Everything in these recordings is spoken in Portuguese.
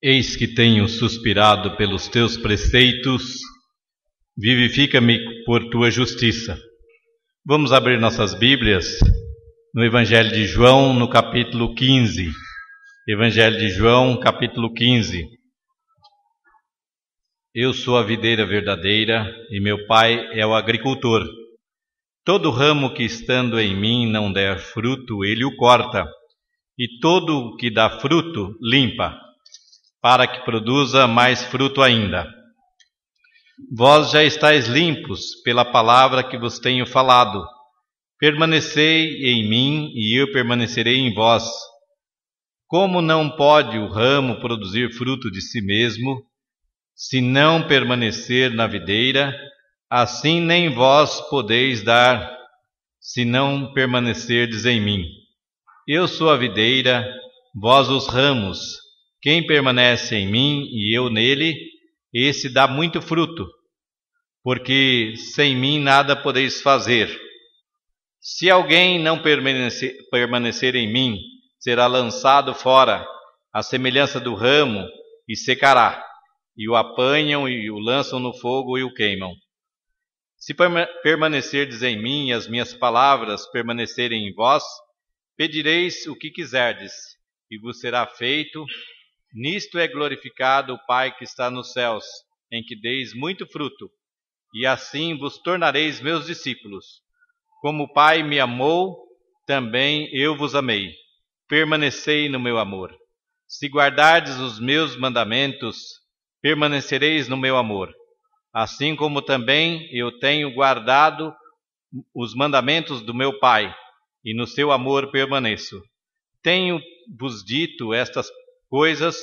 Eis que tenho suspirado pelos teus preceitos, vivifica-me por tua justiça. Vamos abrir nossas Bíblias no Evangelho de João, no capítulo 15. Evangelho de João, capítulo 15. Eu sou a videira verdadeira e meu Pai é o agricultor. Todo ramo que estando em mim não der fruto, ele o corta, e todo o que dá fruto, limpa, para que produza mais fruto ainda. Vós já estáis limpos pela palavra que vos tenho falado. Permanecei em mim e eu permanecerei em vós. Como não pode o ramo produzir fruto de si mesmo, se não permanecer na videira, assim nem vós podeis dar, se não permanecerdes em mim. Eu sou a videira, vós os ramos. Quem permanece em mim e eu nele, esse dá muito fruto, porque sem mim nada podeis fazer. Se alguém não permanecer em mim, será lançado fora, à semelhança do ramo, e secará, e o apanham e o lançam no fogo e o queimam. Se permanecerdes em mim e as minhas palavras permanecerem em vós, pedireis o que quiserdes, e vos será feito. Nisto é glorificado o Pai que está nos céus, em que deis muito fruto, e assim vos tornareis meus discípulos. Como o Pai me amou, também eu vos amei. Permanecei no meu amor. Se guardardes os meus mandamentos, permanecereis no meu amor. Assim como também eu tenho guardado os mandamentos do meu Pai, e no seu amor permaneço. Tenho-vos dito estas coisas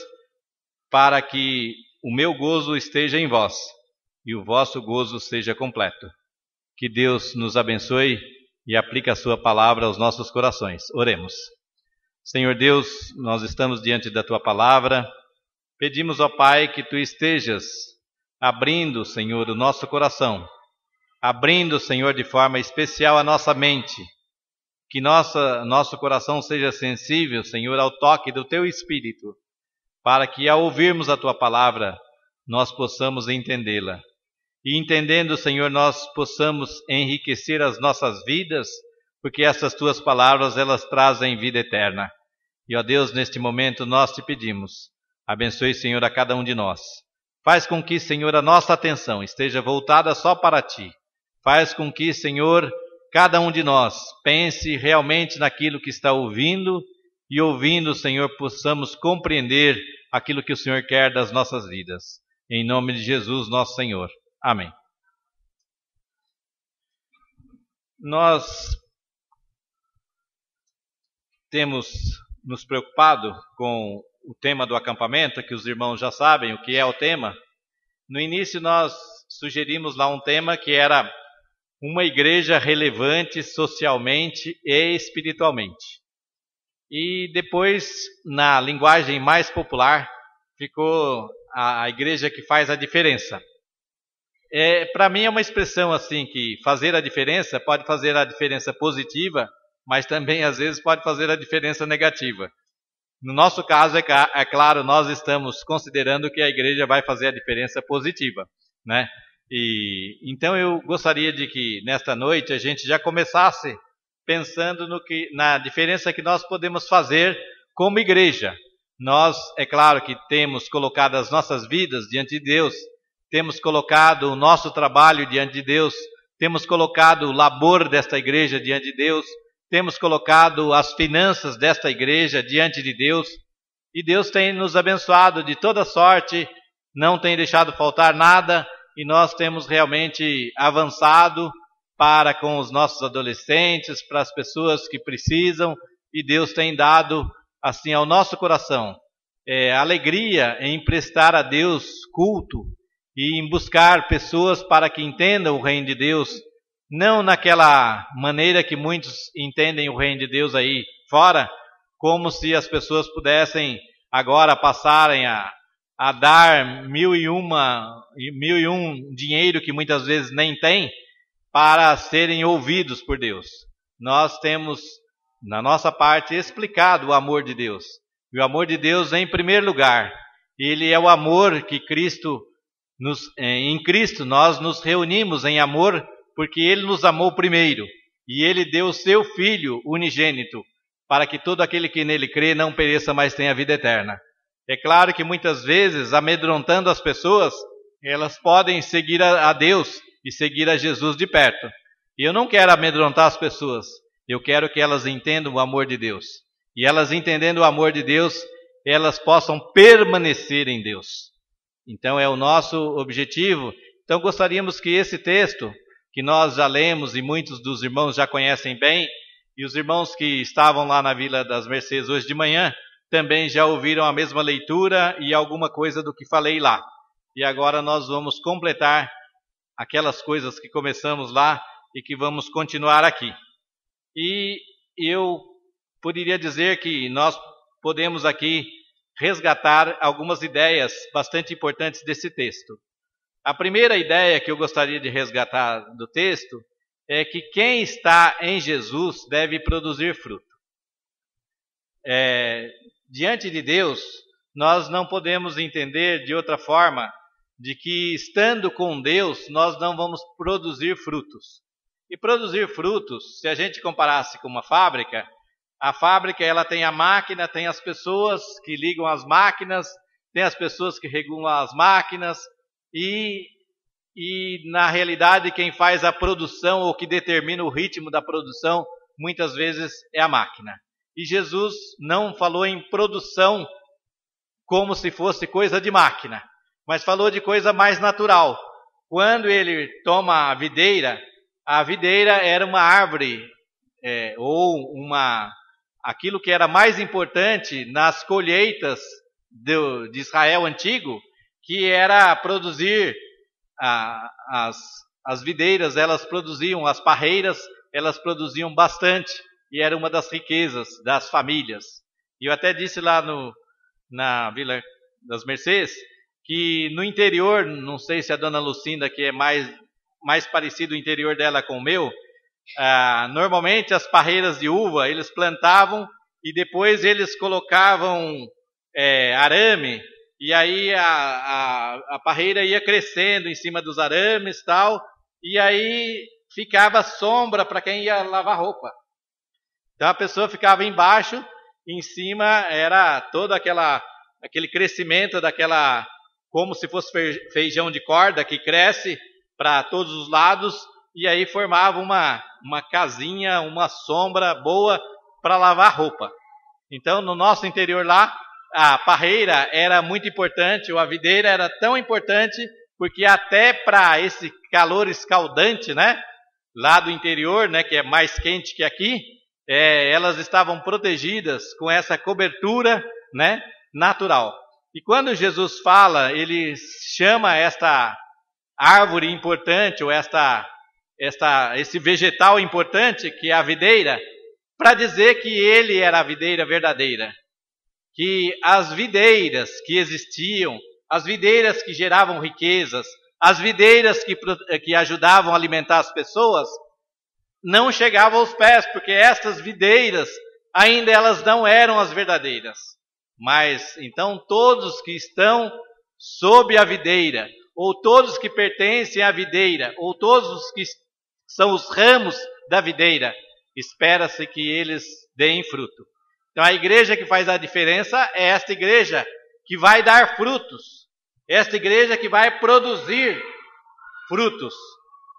para que o meu gozo esteja em vós e o vosso gozo seja completo. Que Deus nos abençoe e aplique a sua palavra aos nossos corações. Oremos. Senhor Deus, nós estamos diante da tua palavra. Pedimos, ó Pai, que tu estejas abrindo, Senhor, o nosso coração, abrindo, Senhor, de forma especial a nossa mente, que nosso coração seja sensível, Senhor, ao toque do teu Espírito, para que ao ouvirmos a tua palavra, nós possamos entendê-la. E entendendo, Senhor, nós possamos enriquecer as nossas vidas, porque essas tuas palavras, elas trazem vida eterna. E, ó Deus, neste momento nós te pedimos, abençoe, Senhor, a cada um de nós. Faz com que, Senhor, a nossa atenção esteja voltada só para ti. Faz com que, Senhor, cada um de nós pense realmente naquilo que está ouvindo, e ouvindo, Senhor, possamos compreender aquilo que o Senhor quer das nossas vidas. Em nome de Jesus, nosso Senhor. Amém. Nós temos nos preocupado com o tema do acampamento, que os irmãos já sabem o que é o tema. No início nós sugerimos lá um tema que era uma igreja relevante socialmente e espiritualmente. E depois, na linguagem mais popular, ficou a igreja que faz a diferença. Para mim é uma expressão assim que fazer a diferença pode fazer a diferença positiva, mas também às vezes pode fazer a diferença negativa. No nosso caso, é claro, nós estamos considerando que a igreja vai fazer a diferença positiva, né? E então eu gostaria de que nesta noite a gente já começasse pensando na diferença que nós podemos fazer como igreja. Nós, é claro que temos colocado as nossas vidas diante de Deus, temos colocado o nosso trabalho diante de Deus, temos colocado o labor desta igreja diante de Deus, temos colocado as finanças desta igreja diante de Deus, e Deus tem nos abençoado de toda sorte, não tem deixado faltar nada, e nós temos realmente avançado para com os nossos adolescentes, para as pessoas que precisam, e Deus tem dado assim ao nosso coração alegria em prestar a Deus culto e em buscar pessoas para que entendam o reino de Deus, não naquela maneira que muitos entendem o reino de Deus aí fora, como se as pessoas pudessem agora passarem a dar mil e um dinheiro que muitas vezes nem tem, para serem ouvidos por Deus. Nós temos, na nossa parte, explicado o amor de Deus. E o amor de Deus em primeiro lugar. ele é o amor que em Cristo nós nos reunimos em amor, porque ele nos amou primeiro, e ele deu o seu Filho unigênito, para que todo aquele que nele crê não pereça, mas tenha vida eterna. É claro que muitas vezes, amedrontando as pessoas, elas podem seguir a Deus e seguir a Jesus de perto. E eu não quero amedrontar as pessoas, eu quero que elas entendam o amor de Deus. E elas entendendo o amor de Deus, elas possam permanecer em Deus. Então é o nosso objetivo. Então gostaríamos que esse texto, que nós já lemos e muitos dos irmãos já conhecem bem, e os irmãos que estavam lá na Vila das Mercês hoje de manhã, também já ouviram a mesma leitura e alguma coisa do que falei lá. E agora nós vamos completar aquelas coisas que começamos lá e que vamos continuar aqui. E eu poderia dizer que nós podemos aqui resgatar algumas ideias bastante importantes desse texto. A primeira ideia que eu gostaria de resgatar do texto é que quem está em Jesus deve produzir fruto. Diante de Deus, nós não podemos entender de outra forma de que estando com Deus, nós não vamos produzir frutos. E produzir frutos, se a gente comparasse com uma fábrica, a fábrica ela tem a máquina, tem as pessoas que ligam as máquinas, tem as pessoas que regulam as máquinas, e na realidade quem faz a produção ou que determina o ritmo da produção, muitas vezes é a máquina. E Jesus não falou em produção como se fosse coisa de máquina, mas falou de coisa mais natural. Quando ele toma a videira era uma árvore, aquilo que era mais importante nas colheitas de Israel antigo, que era produzir as videiras, elas produziam, as parreiras, elas produziam bastante, e era uma das riquezas das famílias. E eu até disse lá na Vila das Mercês, que no interior, não sei se a dona Lucinda, que é mais parecido o interior dela com o meu, normalmente as parreiras de uva, eles plantavam e depois eles colocavam arame, e aí a parreira ia crescendo em cima dos arames e tal, e aí ficava sombra para quem ia lavar roupa. Então a pessoa ficava embaixo, em cima era todo aquele crescimento como se fosse feijão de corda que cresce para todos os lados, e aí formava uma casinha, uma sombra boa para lavar roupa. Então no nosso interior lá, a parreira era muito importante, ou a videira era tão importante, porque até para esse calor escaldante, né, lá do interior, né, que é mais quente que aqui, elas estavam protegidas com essa cobertura, né, natural. E quando Jesus fala, ele chama esta árvore importante, ou esse vegetal importante, que é a videira, para dizer que ele era a videira verdadeira. Que as videiras que existiam, as videiras que geravam riquezas, as videiras que ajudavam a alimentar as pessoas, não chegavam aos pés, porque estas videiras ainda elas não eram as verdadeiras. Mas então todos que estão sob a videira, ou todos que pertencem à videira, ou todos os que são os ramos da videira, espera-se que eles deem fruto. Então a igreja que faz a diferença é esta igreja que vai dar frutos, esta igreja que vai produzir frutos.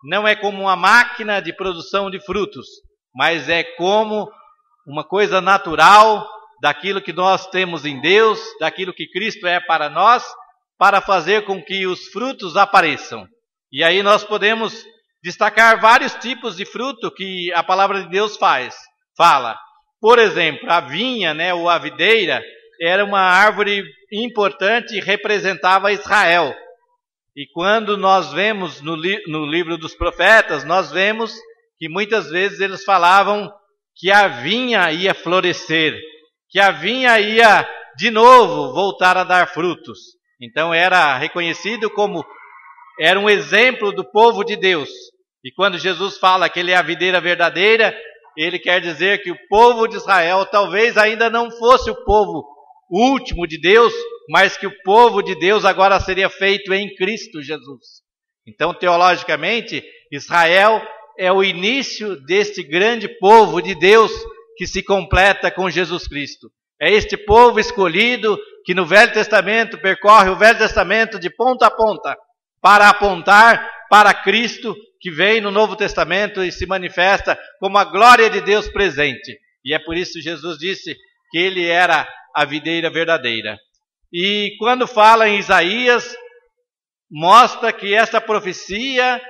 Não é como uma máquina de produção de frutos, mas é como uma coisa natural daquilo que nós temos em Deus, daquilo que Cristo é para nós, para fazer com que os frutos apareçam. E aí nós podemos destacar vários tipos de fruto que a palavra de Deus fala. Por exemplo, a vinha, né, ou a videira, era uma árvore importante e representava Israel. E quando nós vemos no livro dos profetas, nós vemos que muitas vezes eles falavam que a vinha ia florescer, que a vinha ia de novo voltar a dar frutos. Então era reconhecido como era um exemplo do povo de Deus. E quando Jesus fala que ele é a videira verdadeira, ele quer dizer que o povo de Israel talvez ainda não fosse o povo último de Deus, mas que o povo de Deus agora seria feito em Cristo Jesus. Então, teologicamente, Israel é o início deste grande povo de Deus que se completa com Jesus Cristo. É este povo escolhido que no Velho Testamento percorre o Velho Testamento de ponta a ponta para apontar para Cristo, que vem no Novo Testamento e se manifesta como a glória de Deus presente. E é por isso que Jesus disse que ele era a videira verdadeira. E quando fala em Isaías, mostra que essa profecia,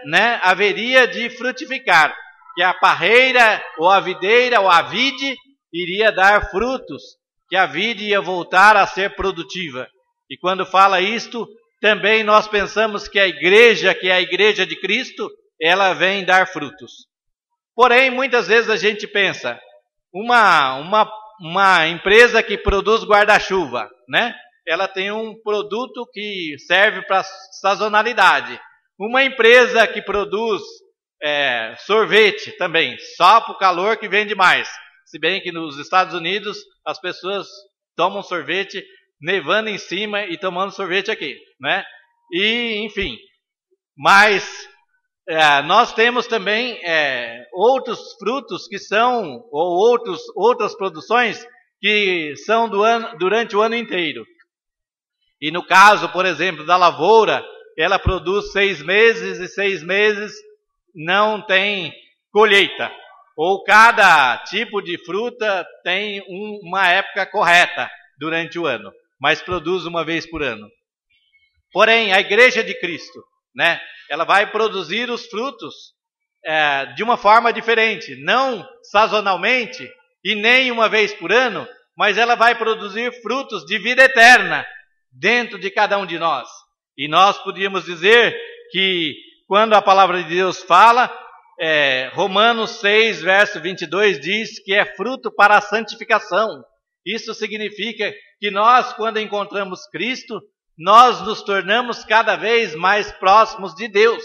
haveria de frutificar, que a parreira, ou a videira, ou a vide, iria dar frutos, que a vide ia voltar a ser produtiva. E quando fala isto, também nós pensamos que a igreja, que é a igreja de Cristo, ela vem dar frutos. Porém, muitas vezes a gente pensa, uma empresa que produz guarda-chuva, ela tem um produto que serve para sazonalidade. Uma empresa que produz sorvete também, só para o calor que vende mais. Se bem que nos Estados Unidos as pessoas tomam sorvete nevando em cima e tomando sorvete aqui, E, enfim, mas nós temos também outros frutos que são, ou outras produções que são durante o ano inteiro. E no caso, por exemplo, da lavoura, ela produz 6 meses e 6 meses não tem colheita. Ou cada tipo de fruta tem uma época correta durante o ano, mas produz uma vez por ano. Porém, a igreja de Cristo, ela vai produzir os frutos de uma forma diferente, não sazonalmente e nem uma vez por ano, mas ela vai produzir frutos de vida eterna dentro de cada um de nós. E nós podíamos dizer que quando a palavra de Deus fala, Romanos 6, verso 22 diz que é fruto para a santificação. Isso significa que nós, quando encontramos Cristo, nós nos tornamos cada vez mais próximos de Deus.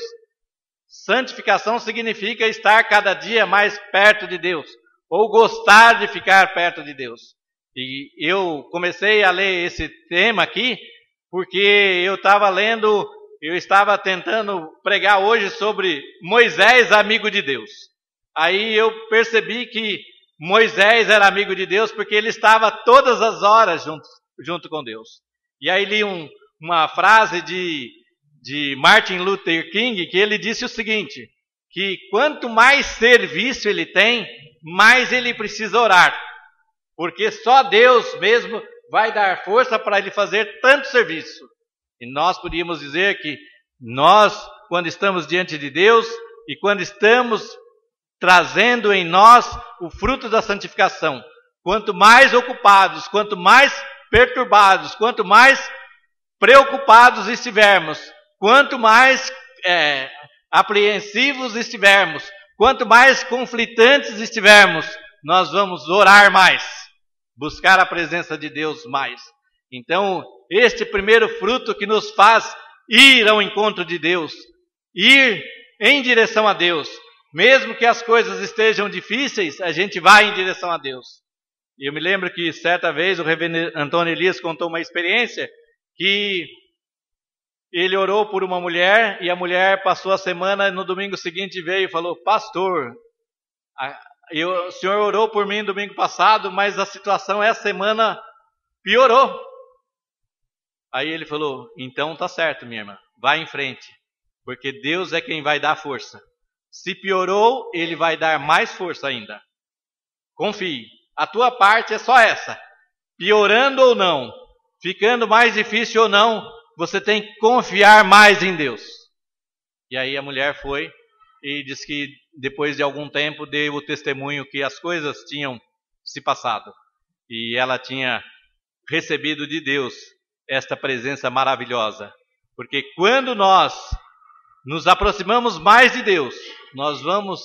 Santificação significa estar cada dia mais perto de Deus, ou gostar de ficar perto de Deus. E eu comecei a ler esse tema aqui, porque eu estava tentando pregar hoje sobre Moisés, amigo de Deus. Aí eu percebi que Moisés era amigo de Deus porque ele estava todas as horas junto com Deus. E aí li uma frase de Martin Luther King, que ele disse o seguinte, que quanto mais serviço ele tem, mais ele precisa orar. Porque só Deus mesmo vai dar força para ele fazer tanto serviço. E nós podíamos dizer que nós, quando estamos diante de Deus e quando estamos trazendo em nós o fruto da santificação, quanto mais ocupados, quanto mais perturbados, quanto mais preocupados estivermos, quanto mais apreensivos estivermos, quanto mais conflitantes estivermos, nós vamos orar mais, buscar a presença de Deus mais. Então, este primeiro fruto que nos faz ir ao encontro de Deus, ir em direção a Deus, mesmo que as coisas estejam difíceis, a gente vai em direção a Deus. E eu me lembro que certa vez o reverendo Antônio Elias contou uma experiência que ele orou por uma mulher e a mulher passou a semana, no domingo seguinte veio e falou, pastor, o senhor orou por mim domingo passado, mas a situação essa semana piorou. Aí ele falou, então tá certo, minha irmã, vai em frente, porque Deus é quem vai dar força. Se piorou, Ele vai dar mais força ainda. Confie, a tua parte é só essa. Piorando ou não, ficando mais difícil ou não, você tem que confiar mais em Deus. E aí a mulher foi e disse que depois de algum tempo deu o testemunho que as coisas tinham se passado. E ela tinha recebido de Deus esta presença maravilhosa. Porque quando nós nos aproximamos mais de Deus, nós vamos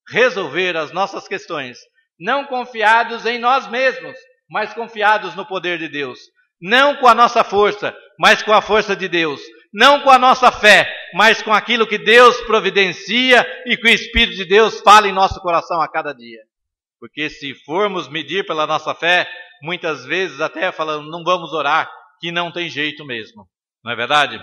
resolver as nossas questões, não confiados em nós mesmos, mas confiados no poder de Deus. Não com a nossa força, mas com a força de Deus. Não com a nossa fé, mas com aquilo que Deus providencia e que o Espírito de Deus fala em nosso coração a cada dia. Porque se formos medir pela nossa fé, muitas vezes até falando, não vamos orar, que não tem jeito mesmo, não é verdade?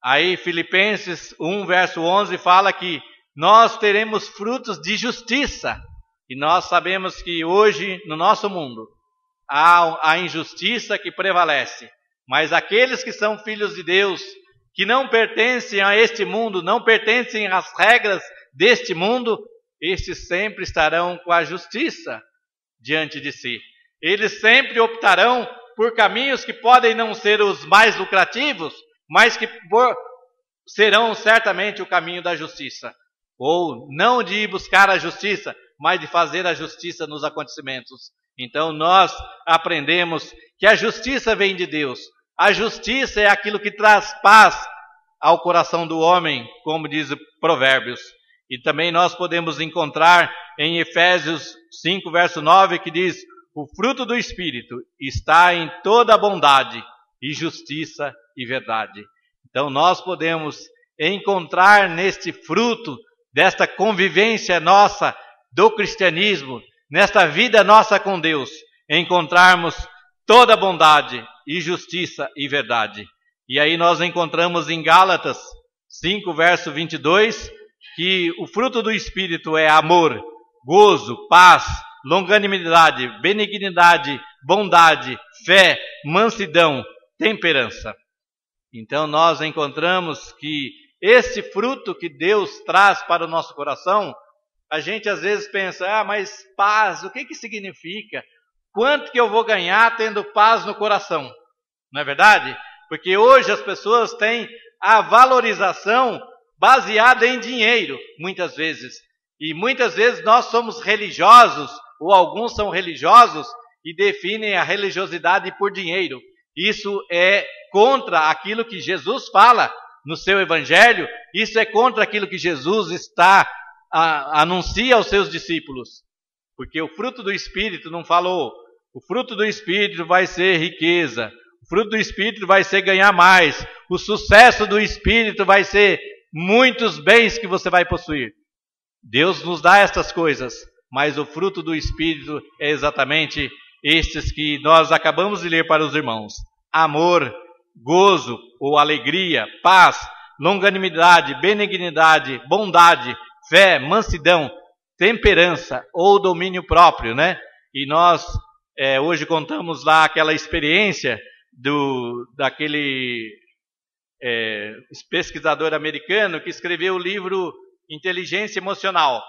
Aí Filipenses 1, verso 11 fala que nós teremos frutos de justiça, e nós sabemos que hoje no nosso mundo há a injustiça que prevalece, mas aqueles que são filhos de Deus, que não pertencem a este mundo, não pertencem às regras deste mundo, estes sempre estarão com a justiça diante de si. Eles sempre optarão por caminhos que podem não ser os mais lucrativos, mas que serão certamente o caminho da justiça. Ou não de ir buscar a justiça, mas de fazer a justiça nos acontecimentos. Então nós aprendemos que a justiça vem de Deus. A justiça é aquilo que traz paz ao coração do homem, como diz Provérbios. E também nós podemos encontrar em Efésios 5, verso 9, que diz: o fruto do Espírito está em toda a bondade e justiça e verdade. Então nós podemos encontrar neste fruto, desta convivência nossa do cristianismo, nesta vida nossa com Deus, encontrarmos toda a bondade e justiça e verdade. E aí nós encontramos em Gálatas 5, verso 22, que o fruto do Espírito é amor, gozo, paz, longanimidade, benignidade, bondade, fé, mansidão, temperança. Então nós encontramos que esse fruto que Deus traz para o nosso coração, a gente às vezes pensa, mas paz, o que significa? Quanto que eu vou ganhar tendo paz no coração? Não é verdade? Porque hoje as pessoas têm a valorização baseada em dinheiro, muitas vezes. E muitas vezes nós somos religiosos, ou alguns são religiosos, e definem a religiosidade por dinheiro. Isso é contra aquilo que Jesus fala no seu evangelho, isso é contra aquilo que Jesus anuncia aos seus discípulos. Porque o fruto do Espírito não falou, o fruto do Espírito vai ser riqueza, o fruto do Espírito vai ser ganhar mais, o sucesso do Espírito vai ser muitos bens que você vai possuir. Deus nos dá estas coisas, mas o fruto do Espírito é exatamente estes que nós acabamos de ler para os irmãos: amor, gozo ou alegria, paz, longanimidade, benignidade, bondade, fé, mansidão, temperança ou domínio próprio, né? E nós hoje contamos lá aquela experiência daquele pesquisador americano que escreveu o livro Inteligência Emocional.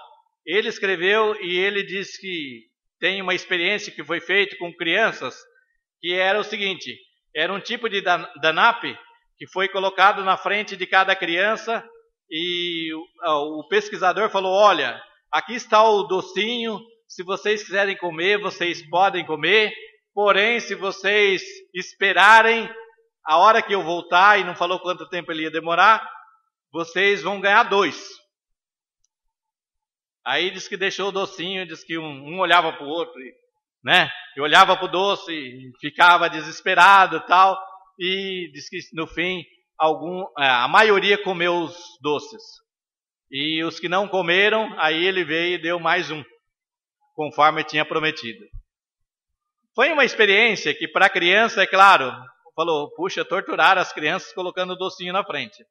Ele escreveu e ele diz que tem uma experiência que foi feita com crianças, que era o seguinte: era um tipo de danape que foi colocado na frente de cada criança e o pesquisador falou: olha, aqui está o docinho, se vocês quiserem comer, vocês podem comer, porém se vocês esperarem a hora que eu voltar, e não falou quanto tempo ele ia demorar, vocês vão ganhar 2. Aí diz que deixou o docinho, diz que um olhava para o outro, né? E olhava para o doce e ficava desesperado e tal. E diz que no fim a maioria comeu os doces. E os que não comeram, aí ele veio e deu mais um, conforme tinha prometido. Foi uma experiência que para a criança, é claro, falou, puxa, torturaram as crianças colocando o docinho na frente.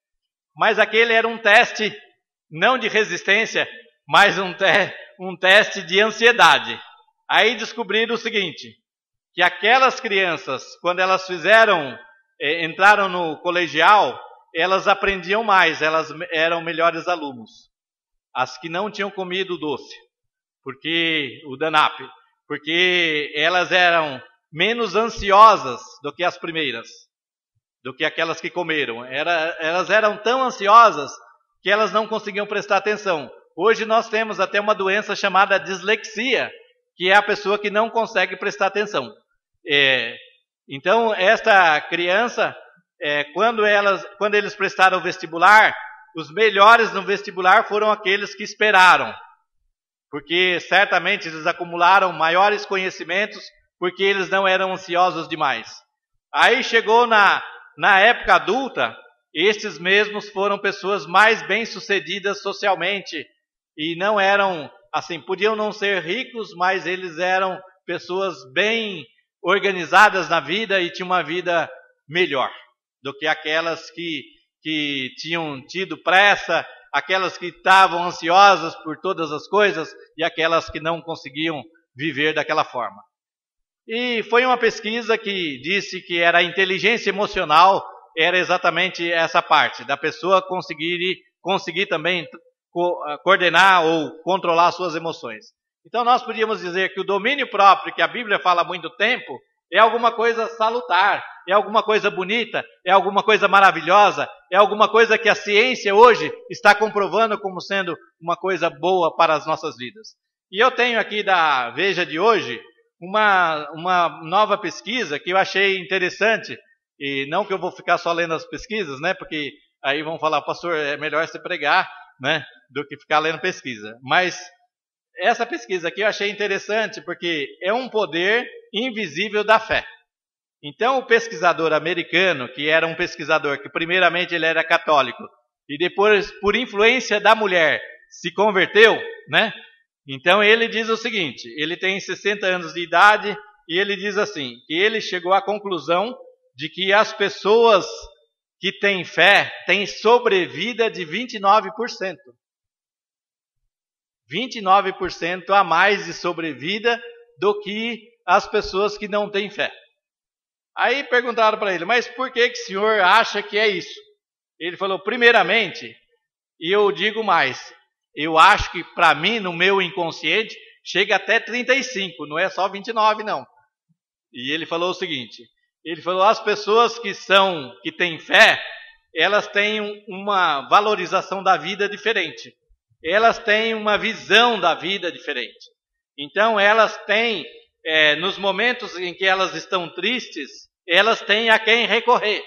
Mas aquele era um teste, não de resistência, mas um teste de ansiedade. Aí descobriram o seguinte, que aquelas crianças, quando elas entraram no colegial, elas aprendiam mais, elas eram melhores alunos. As que não tinham comido o doce, o danape, porque elas eram menos ansiosas do que as primeiras, do que aquelas que comeram. Elas eram tão ansiosas que elas não conseguiam prestar atenção. Hoje nós temos até uma doença chamada dislexia, que é a pessoa que não consegue prestar atenção. Então, esta criança, quando eles prestaram o vestibular, os melhores no vestibular foram aqueles que esperaram, porque certamente eles acumularam maiores conhecimentos, porque eles não eram ansiosos demais. Aí chegou na época adulta, estes mesmos foram pessoas mais bem-sucedidas socialmente, e não eram, assim, podiam não ser ricos, mas eles eram pessoas bem organizadas na vida e tinham uma vida melhor do que aquelas que tinham tido pressa, aquelas que estavam ansiosas por todas as coisas e aquelas que não conseguiam viver daquela forma. E foi uma pesquisa que disse que era a inteligência emocional, era exatamente essa parte, da pessoa conseguir também coordenar ou controlar suas emoções. Então nós podíamos dizer que o domínio próprio, que a Bíblia fala há muito tempo, é alguma coisa salutar, é alguma coisa bonita, é alguma coisa maravilhosa, é alguma coisa que a ciência hoje está comprovando como sendo uma coisa boa para as nossas vidas. E eu tenho aqui da Veja de hoje uma nova pesquisa que eu achei interessante, e não que eu vou ficar só lendo as pesquisas, né, porque aí vão falar, pastor, é melhor você pregar, né, do que ficar lendo pesquisa. Mas essa pesquisa aqui eu achei interessante porque é um poder invisível da fé. Então o pesquisador americano, que era um pesquisador que primeiramente ele era católico e depois por influência da mulher se converteu, né? Então ele diz o seguinte, ele tem 60 anos de idade e ele diz assim, que ele chegou à conclusão de que as pessoas que têm fé têm sobrevida de 29%. 29% a mais de sobrevida do que as pessoas que não têm fé. Aí perguntaram para ele, mas por que o senhor acha que é isso? Ele falou, primeiramente, e eu digo mais, eu acho que para mim, no meu inconsciente, chega até 35, não é só 29 não. E ele falou o seguinte, ele falou, as pessoas que têm fé, elas têm uma valorização da vida diferente. Elas têm uma visão da vida diferente. Então elas têm, nos momentos em que elas estão tristes, elas têm a quem recorrer.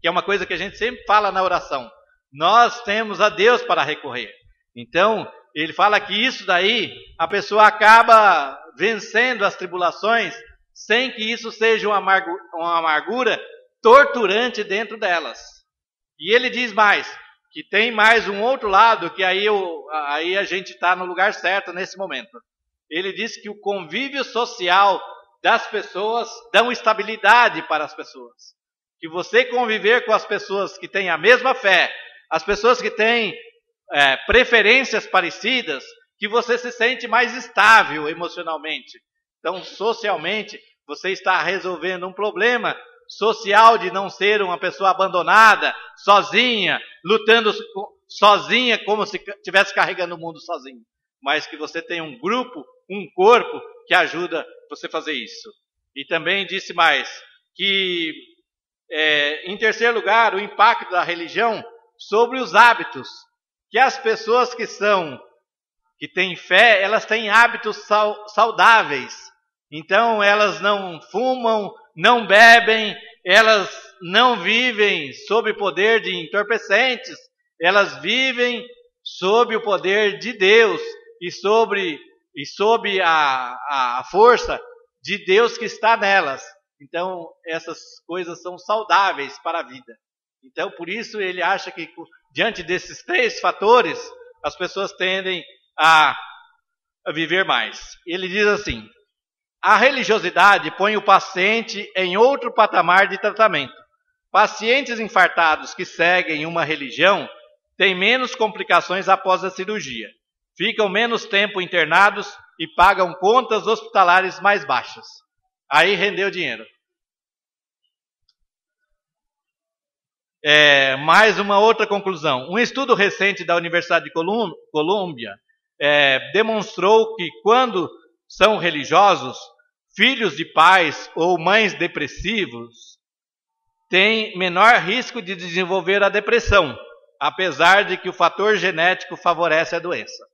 Que é uma coisa que a gente sempre fala na oração. Nós temos a Deus para recorrer. Então, ele fala que isso daí, a pessoa acaba vencendo as tribulações, sem que isso seja uma amargura torturante dentro delas. E ele diz mais, que tem mais um outro lado, que aí a gente está no lugar certo nesse momento. Ele diz que o convívio social das pessoas dão estabilidade para as pessoas. Que você conviver com as pessoas que têm a mesma fé, as pessoas que têm preferências parecidas, que você se sente mais estável emocionalmente. Então, socialmente, você está resolvendo um problema social de não ser uma pessoa abandonada, sozinha, lutando sozinha, como se estivesse carregando o mundo sozinho. Mas que você tem um grupo, um corpo que ajuda você a fazer isso. E também disse mais, que em terceiro lugar, o impacto da religião sobre os hábitos. Que as pessoas que têm fé, elas têm hábitos saudáveis. Então elas não fumam, não bebem, elas não vivem sob o poder de entorpecentes, elas vivem sob o poder de Deus e sob a força de Deus que está nelas. Então essas coisas são saudáveis para a vida. Então por isso ele acha que diante desses três fatores, as pessoas tendem a viver mais. Ele diz assim, a religiosidade põe o paciente em outro patamar de tratamento. Pacientes infartados que seguem uma religião têm menos complicações após a cirurgia, ficam menos tempo internados e pagam contas hospitalares mais baixas. Aí rendeu dinheiro. Mais uma outra conclusão. Um estudo recente da Universidade de Colômbia demonstrou que quando são religiosos, filhos de pais ou mães depressivos têm menor risco de desenvolver a depressão, apesar de que o fator genético favorece a doença.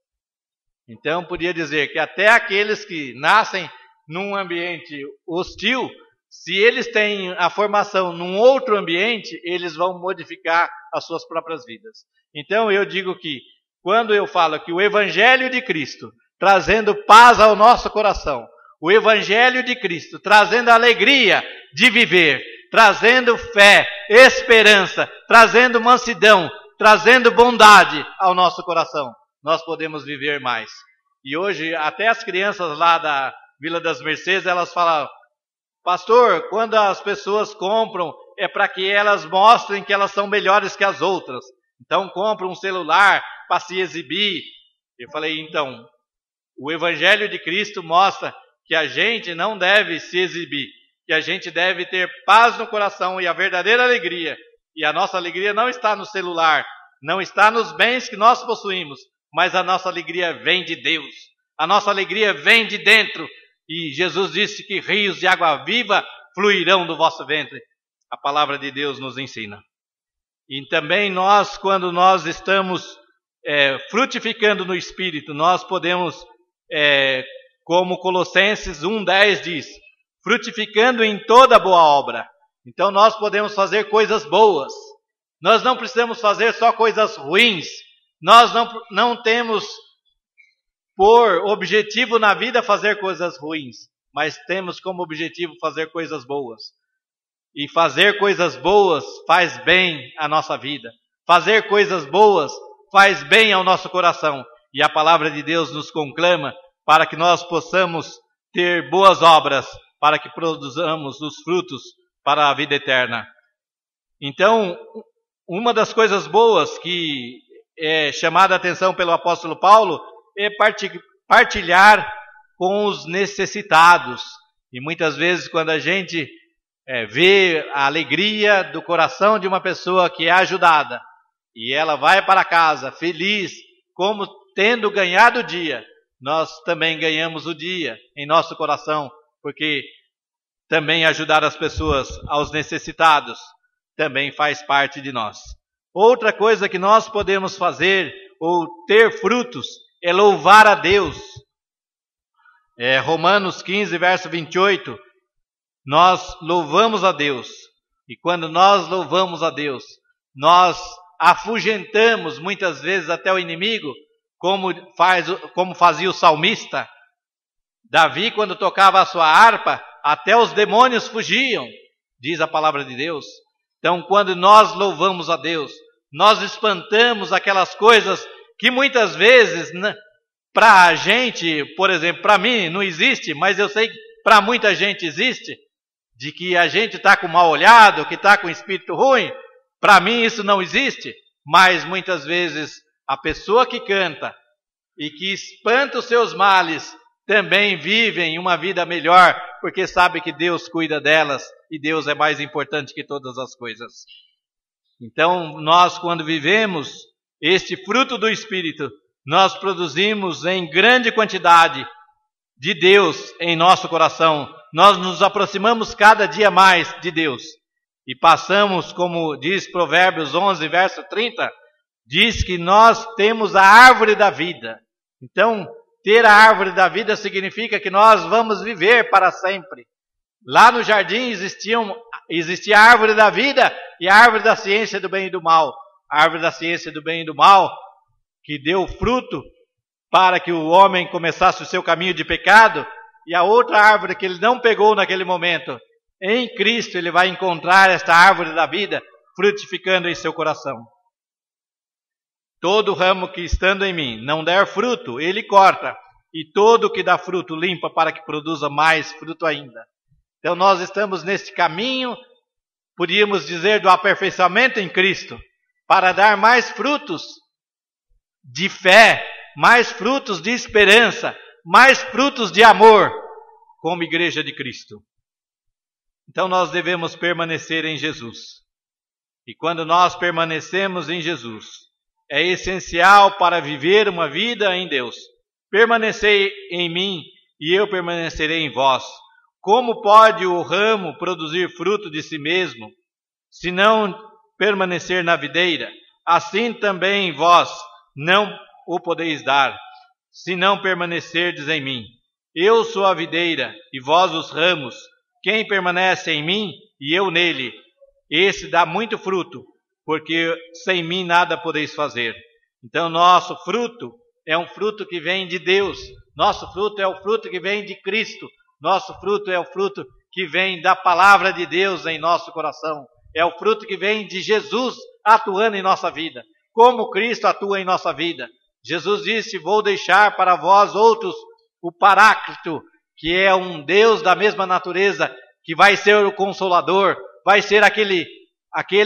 Então, podia dizer que até aqueles que nascem num ambiente hostil, se eles têm a formação num outro ambiente, eles vão modificar as suas próprias vidas. Então, eu digo que, quando eu falo que o Evangelho de Cristo, trazendo paz ao nosso coração, o Evangelho de Cristo, trazendo alegria de viver, trazendo fé, esperança, trazendo mansidão, trazendo bondade ao nosso coração, nós podemos viver mais. E hoje, até as crianças lá da Vila das Mercês, elas falavam: pastor, quando as pessoas compram, é para que elas mostrem que elas são melhores que as outras. Então compram um celular para se exibir. Eu falei: então, o Evangelho de Cristo mostra que a gente não deve se exibir, que a gente deve ter paz no coração e a verdadeira alegria. E a nossa alegria não está no celular, não está nos bens que nós possuímos, mas a nossa alegria vem de Deus. A nossa alegria vem de dentro. E Jesus disse que rios de água viva fluirão do vosso ventre. A palavra de Deus nos ensina. E também nós, quando nós estamos frutificando no Espírito, nós podemos, como Colossenses 1,10 diz, frutificando em toda boa obra. Então nós podemos fazer coisas boas. Nós não precisamos fazer só coisas ruins. Nós não temos por objetivo na vida fazer coisas ruins, mas temos como objetivo fazer coisas boas. E fazer coisas boas faz bem à nossa vida. Fazer coisas boas faz bem ao nosso coração. E a palavra de Deus nos conclama para que nós possamos ter boas obras, para que produzamos os frutos para a vida eterna. Então, uma das coisas boas que é chamada a atenção pelo apóstolo Paulo é partilhar com os necessitados. E muitas vezes quando a gente vê a alegria do coração de uma pessoa que é ajudada, e ela vai para casa feliz, como tendo ganhado o dia, nós também ganhamos o dia em nosso coração, porque também ajudar as pessoas, aos necessitados, também faz parte de nós. Outra coisa que nós podemos fazer, ou ter frutos, é louvar a Deus. Romanos 15, verso 28, nós louvamos a Deus. E quando nós louvamos a Deus, nós afugentamos muitas vezes até o inimigo, como fazia o salmista. Davi, quando tocava a sua harpa, até os demônios fugiam, diz a palavra de Deus. Então, quando nós louvamos a Deus, nós espantamos aquelas coisas que muitas vezes, para a gente, por exemplo, para mim não existe, mas eu sei que para muita gente existe, de que a gente está com mal olhado, que está com espírito ruim. Para mim isso não existe, mas muitas vezes a pessoa que canta e que espanta os seus males também vivem uma vida melhor, porque sabe que Deus cuida delas e Deus é mais importante que todas as coisas. Então, nós quando vivemos este fruto do Espírito, nós produzimos em grande quantidade de Deus em nosso coração. Nós nos aproximamos cada dia mais de Deus. E passamos, como diz Provérbios 11, verso 30, diz que nós temos a árvore da vida. Então, ter a árvore da vida significa que nós vamos viver para sempre. Lá no jardim existia a árvore da vida e a árvore da ciência do bem e do mal. A árvore da ciência do bem e do mal, que deu fruto para que o homem começasse o seu caminho de pecado, e a outra árvore que ele não pegou naquele momento. Em Cristo ele vai encontrar esta árvore da vida frutificando em seu coração. Todo ramo que estando em mim não der fruto, ele corta, e todo que dá fruto limpa para que produza mais fruto ainda. Então nós estamos neste caminho, podíamos dizer, do aperfeiçoamento em Cristo, para dar mais frutos de fé, mais frutos de esperança, mais frutos de amor, como igreja de Cristo. Então nós devemos permanecer em Jesus. E quando nós permanecemos em Jesus, é essencial para viver uma vida em Deus. Permanecei em mim e eu permanecerei em vós. Como pode o ramo produzir fruto de si mesmo, se não permanecer na videira? Assim também vós não o podeis dar, se não permanecerdes em mim. Eu sou a videira e vós os ramos. Quem permanece em mim e eu nele, esse dá muito fruto, porque sem mim nada podeis fazer. Então nosso fruto é um fruto que vem de Deus. Nosso fruto é o fruto que vem de Cristo. Nosso fruto é o fruto que vem da palavra de Deus em nosso coração. É o fruto que vem de Jesus atuando em nossa vida. Como Cristo atua em nossa vida. Jesus disse: vou deixar para vós outros o Paráclito, que é um Deus da mesma natureza, que vai ser o Consolador, vai ser aquele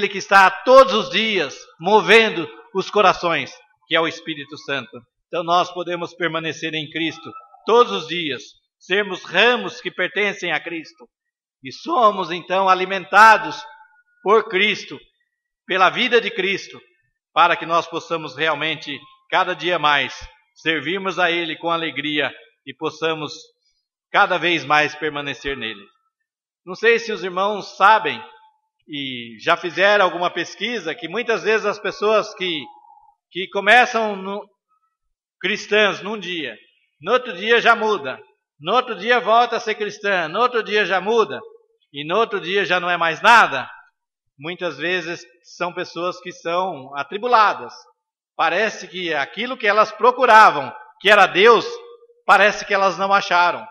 que está todos os dias movendo os corações, que é o Espírito Santo. Então nós podemos permanecer em Cristo todos os dias, sermos ramos que pertencem a Cristo. E somos então alimentados por Cristo, pela vida de Cristo, para que nós possamos realmente, cada dia mais, servirmos a Ele com alegria e possamos cada vez mais permanecer nele. Não sei se os irmãos sabem e já fizeram alguma pesquisa, que muitas vezes as pessoas que começam cristãs num dia, no outro dia já muda, no outro dia volta a ser cristã, no outro dia já muda, e no outro dia já não é mais nada, muitas vezes são pessoas que são atribuladas. Parece que aquilo que elas procuravam, que era Deus, parece que elas não acharam,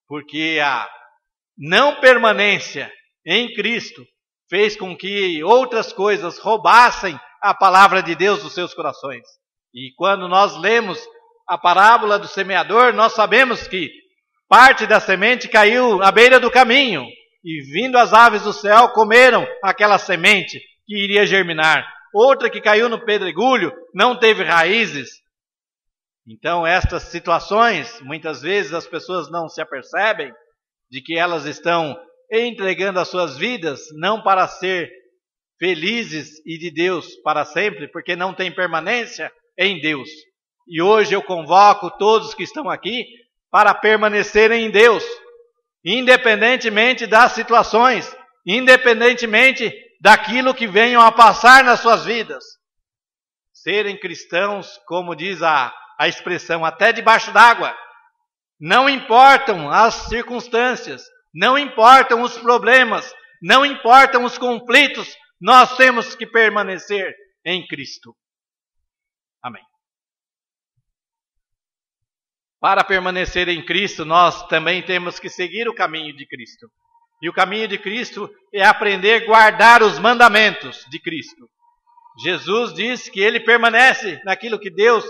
porque a não permanência em Cristo fez com que outras coisas roubassem a palavra de Deus dos seus corações. E quando nós lemos a parábola do semeador, nós sabemos que parte da semente caiu à beira do caminho, e vindo as aves do céu comeram aquela semente que iria germinar. Outra que caiu no pedregulho não teve raízes. Então estas situações, muitas vezes as pessoas não se apercebem de que elas estão entregando as suas vidas não para ser felizes e de Deus para sempre, porque não tem permanência em Deus. E hoje eu convoco todos que estão aqui para permanecerem em Deus, independentemente das situações, independentemente daquilo que venham a passar nas suas vidas. Serem cristãos, como diz a expressão, até debaixo d'água. Não importam as circunstâncias, não importam os problemas, não importam os conflitos, nós temos que permanecer em Cristo. Amém. Para permanecer em Cristo, nós também temos que seguir o caminho de Cristo. E o caminho de Cristo é aprender a guardar os mandamentos de Cristo. Jesus disse que ele permanece naquilo que Deus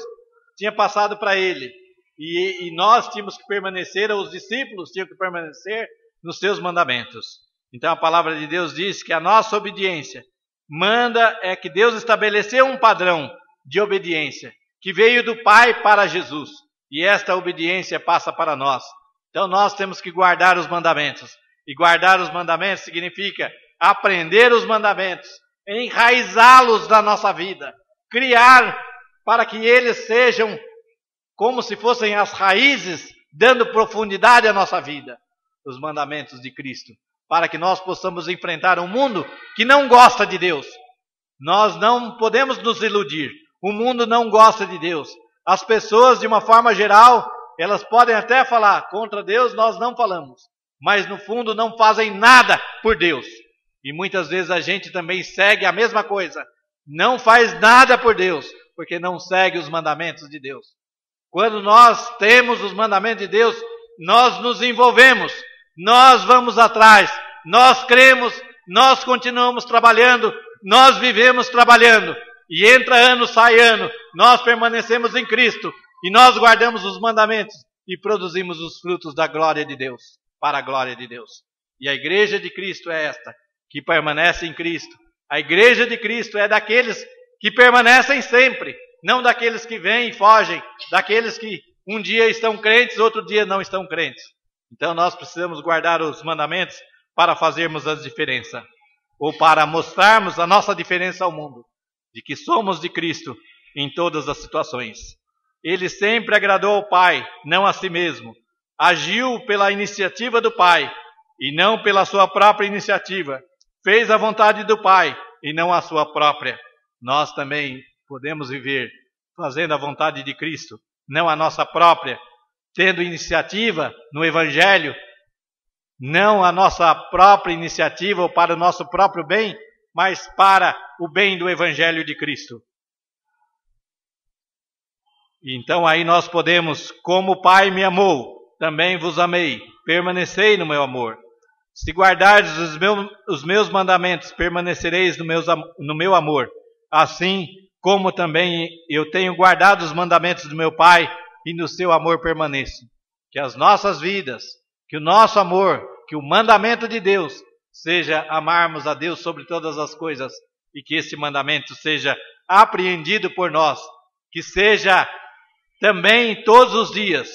tinha passado para ele. E nós tínhamos que permanecer, os discípulos tinham que permanecer nos seus mandamentos. Então a palavra de Deus diz que a nossa obediência é que Deus estabeleceu um padrão de obediência que veio do Pai para Jesus. E esta obediência passa para nós. Então nós temos que guardar os mandamentos. E guardar os mandamentos significa aprender os mandamentos, enraizá-los na nossa vida, criar para que eles sejam como se fossem as raízes, dando profundidade à nossa vida, os mandamentos de Cristo, para que nós possamos enfrentar um mundo que não gosta de Deus. Nós não podemos nos iludir. O mundo não gosta de Deus. As pessoas, de uma forma geral, elas podem até falar contra Deus, nós não falamos, mas no fundo não fazem nada por Deus. E muitas vezes a gente também segue a mesma coisa, não faz nada por Deus, porque não segue os mandamentos de Deus. Quando nós temos os mandamentos de Deus, nós nos envolvemos, nós vamos atrás, nós cremos, nós continuamos trabalhando, nós vivemos trabalhando. E entra ano, sai ano, nós permanecemos em Cristo e nós guardamos os mandamentos e produzimos os frutos da glória de Deus, para a glória de Deus. E a igreja de Cristo é esta, que permanece em Cristo. A igreja de Cristo é daqueles que permanecem sempre, não daqueles que vêm e fogem, daqueles que um dia estão crentes, outro dia não estão crentes. Então nós precisamos guardar os mandamentos para fazermos a diferença, ou para mostrarmos a nossa diferença ao mundo, de que somos de Cristo em todas as situações. Ele sempre agradou ao Pai, não a si mesmo. Agiu pela iniciativa do Pai e não pela sua própria iniciativa. Fez a vontade do Pai e não a sua própria. Nós também podemos viver fazendo a vontade de Cristo, não a nossa própria, tendo iniciativa no Evangelho, não a nossa própria iniciativa ou para o nosso próprio bem, mas para o bem do Evangelho de Cristo. Então aí nós podemos, como o Pai me amou, também vos amei, permanecei no meu amor. Se guardardes os meus mandamentos, permanecereis no meu amor, assim como também eu tenho guardado os mandamentos do meu Pai e no seu amor permaneço. Que as nossas vidas Que o nosso amor, que o mandamento de Deus seja amarmos a Deus sobre todas as coisas e que esse mandamento seja apreendido por nós, que seja também todos os dias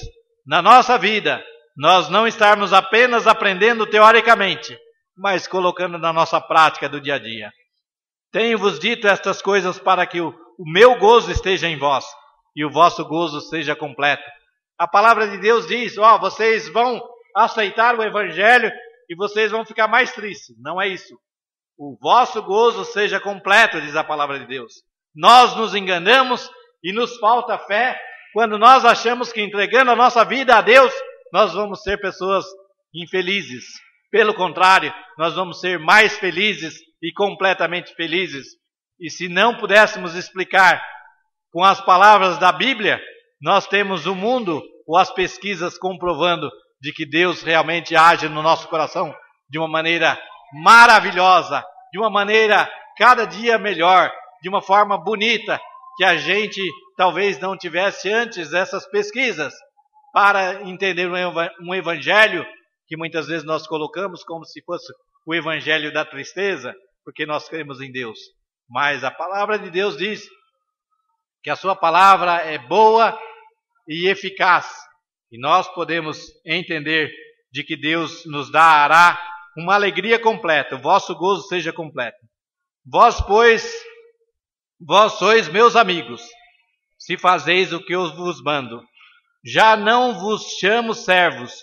na nossa vida nós não estarmos apenas aprendendo teoricamente, mas colocando na nossa prática do dia a dia. Tenho-vos dito estas coisas para que o meu gozo esteja em vós e o vosso gozo seja completo. A palavra de Deus diz, vocês vão aceitar o Evangelho e vocês vão ficar mais tristes. Não é isso. O vosso gozo seja completo, diz a palavra de Deus. Nós nos enganamos e nos falta fé quando nós achamos que entregando a nossa vida a Deus, nós vamos ser pessoas infelizes. Pelo contrário, nós vamos ser mais felizes e completamente felizes. E se não pudéssemos explicar com as palavras da Bíblia, nós temos o mundo ou as pesquisas comprovando de que Deus realmente age no nosso coração de uma maneira maravilhosa, de uma maneira cada dia melhor, de uma forma bonita, que a gente talvez não tivesse antes essas pesquisas, para entender um evangelho que muitas vezes nós colocamos como se fosse o evangelho da tristeza, porque nós cremos em Deus. Mas a palavra de Deus diz que a sua palavra é boa e eficaz, e nós podemos entender de que Deus nos dará uma alegria completa, o vosso gozo seja completo. Vós, pois, vós sois meus amigos, se fazeis o que eu vos mando. Já não vos chamo servos,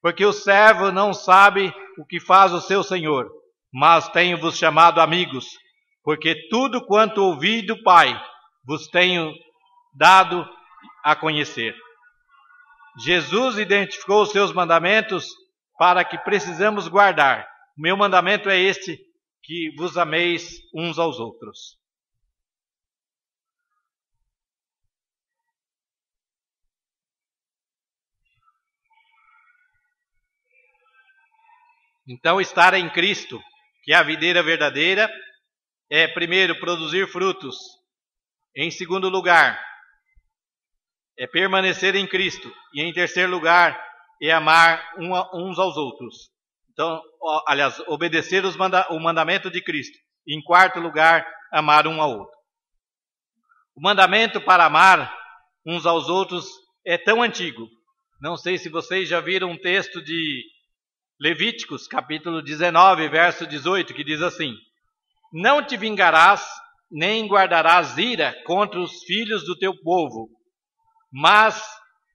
porque o servo não sabe o que faz o seu senhor, mas tenho-vos chamado amigos, porque tudo quanto ouvi do Pai vos tenho dado a conhecer. Jesus identificou os seus mandamentos para que precisamos guardar. O meu mandamento é este, que vos ameis uns aos outros. Então, estar em Cristo, que é a videira verdadeira, é primeiro produzir frutos. Em segundo lugar, é permanecer em Cristo. E em terceiro lugar, é amar uns aos outros. Então, obedecer o mandamento de Cristo. E em quarto lugar, amar um ao outro. O mandamento para amar uns aos outros é tão antigo. Não sei se vocês já viram um texto de Levíticos, capítulo 19, verso 18, que diz assim: Não te vingarás, nem guardarás ira contra os filhos do teu povo, mas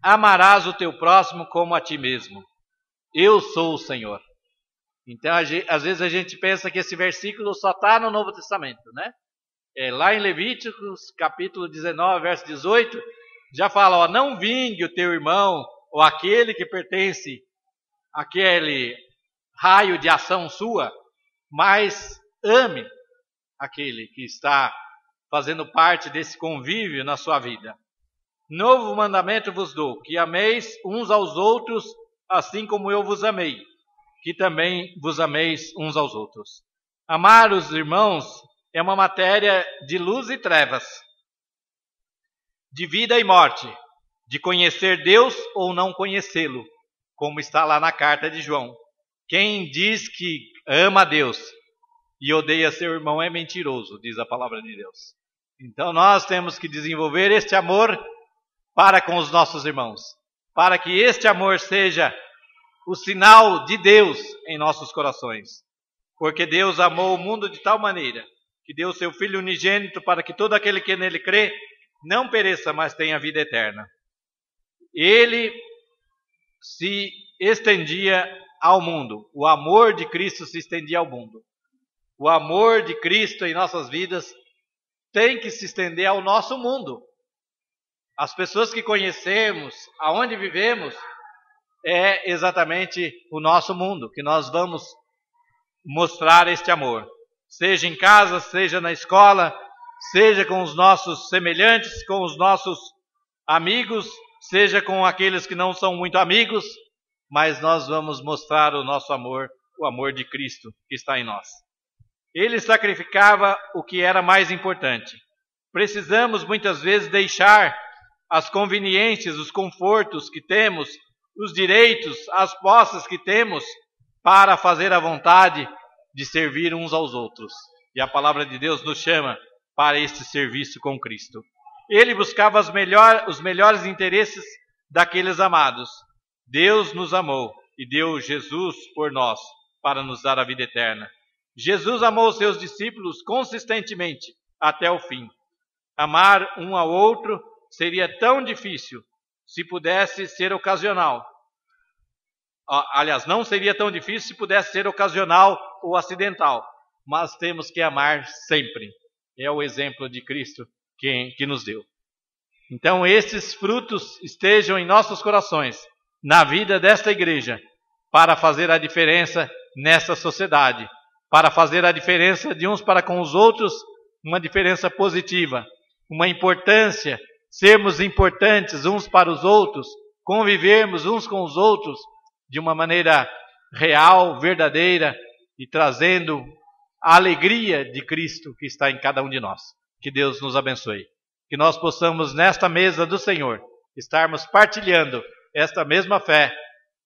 amarás o teu próximo como a ti mesmo. Eu sou o Senhor. Então, às vezes a gente pensa que esse versículo só está no Novo Testamento, né? Lá em Levíticos, capítulo 19, verso 18, já fala, não vingue o teu irmão, ou aquele que pertence àquele raio de ação sua, mas ame aquele que está fazendo parte desse convívio na sua vida. Novo mandamento vos dou, que ameis uns aos outros, assim como eu vos amei, que também vos ameis uns aos outros. Amar os irmãos é uma matéria de luz e trevas, de vida e morte, de conhecer Deus ou não conhecê-lo, como está lá na carta de João. Quem diz que ama a Deus e odeia seu irmão é mentiroso, diz a palavra de Deus. Então nós temos que desenvolver este amor para com os nossos irmãos, para que este amor seja o sinal de Deus em nossos corações. Porque Deus amou o mundo de tal maneira que deu seu Filho unigênito para que todo aquele que nele crê não pereça, mas tenha vida eterna. Ele se estendia ao mundo. O amor de Cristo se estendia ao mundo. O amor de Cristo em nossas vidas tem que se estender ao nosso mundo. As pessoas que conhecemos, aonde vivemos, é exatamente o nosso mundo, que nós vamos mostrar este amor. Seja em casa, seja na escola, seja com os nossos semelhantes, com os nossos amigos, seja com aqueles que não são muito amigos, mas nós vamos mostrar o nosso amor, o amor de Cristo que está em nós. Ele sacrificava o que era mais importante. Precisamos muitas vezes deixar as conveniências, os confortos que temos, os direitos, as posses que temos para fazer a vontade de servir uns aos outros. E a palavra de Deus nos chama para este serviço com Cristo. Ele buscava os melhores interesses daqueles amados. Deus nos amou e deu Jesus por nós para nos dar a vida eterna. Jesus amou os seus discípulos consistentemente até o fim. Amar um ao outro seria tão difícil se pudesse ser ocasional. Aliás, não seria tão difícil se pudesse ser ocasional ou acidental, mas temos que amar sempre. É o exemplo de Cristo que nos deu. Então, esses frutos estejam em nossos corações, na vida desta igreja, para fazer a diferença nessa sociedade, para fazer a diferença de uns para com os outros, uma diferença positiva, uma importância, sermos importantes uns para os outros, convivermos uns com os outros de uma maneira real, verdadeira e trazendo a alegria de Cristo que está em cada um de nós. Que Deus nos abençoe. Que nós possamos, nesta mesa do Senhor, estarmos partilhando esta mesma fé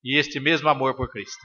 e este mesmo amor por Cristo.